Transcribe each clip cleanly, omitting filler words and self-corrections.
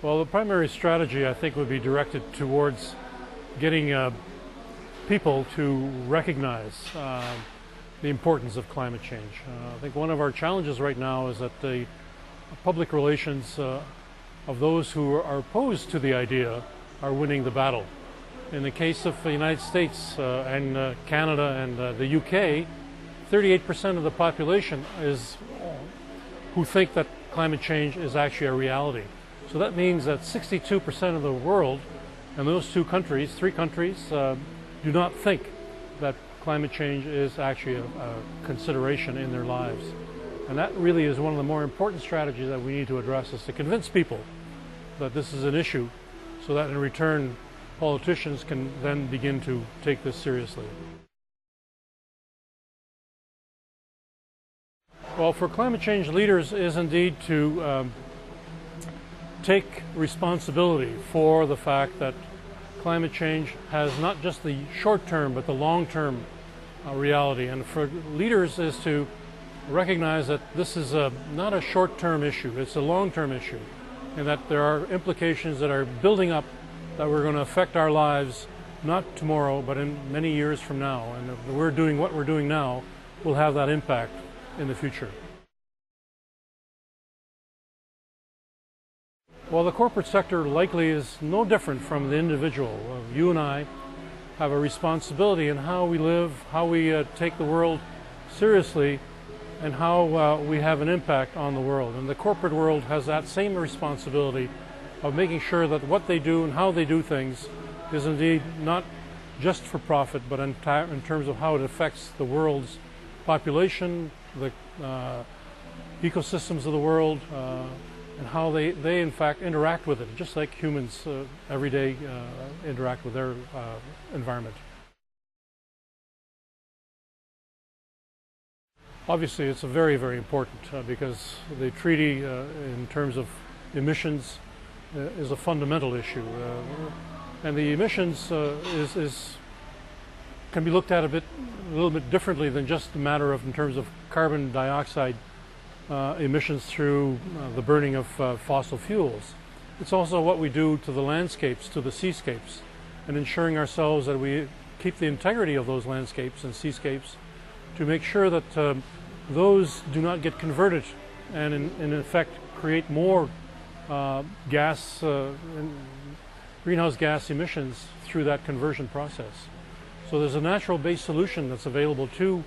Well, the primary strategy, I think, would be directed towards getting people to recognize the importance of climate change. I think one of our challenges right now is that the public relations of those who are opposed to the idea are winning the battle. In the case of the United States and Canada and the UK, 38% of the population who think that climate change is actually a reality. So that means that 62% of the world, and those three countries, do not think that climate change is actually a consideration in their lives. And that really is one of the more important strategies that we need to address, is to convince people that this is an issue, so that in return politicians can then begin to take this seriously. Well, for climate change leaders is indeed to take responsibility for the fact that climate change has not just the short-term but the long-term reality. And for leaders is to recognize that this is not a short-term issue, it's a long-term issue, and that there are implications that are building up that we're going to affect our lives not tomorrow but in many years from now. And if we're doing what we're doing now, we'll have that impact in the future. Well, the corporate sector likely is no different from the individual. You and I have a responsibility in how we live, how we take the world seriously, and how we have an impact on the world. And the corporate world has that same responsibility of making sure that what they do and how they do things is indeed not just for profit, but in terms of how it affects the world's population, the ecosystems of the world, and how they in fact interact with it, just like humans every day interact with their environment. Obviously, it's very, very important because the treaty in terms of emissions is a fundamental issue. And the emissions can be looked at a little bit differently than just a matter of in terms of carbon dioxide emissions through the burning of fossil fuels. It's also what we do to the landscapes, to the seascapes, and ensuring ourselves that we keep the integrity of those landscapes and seascapes to make sure that those do not get converted and in effect create more greenhouse gas emissions through that conversion process. So there's a natural-based solution that's available to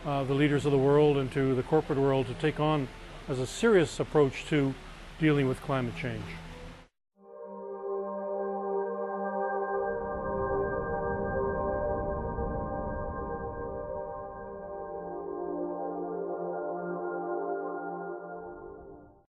the leaders of the world and to the corporate world to take on as a serious approach to dealing with climate change.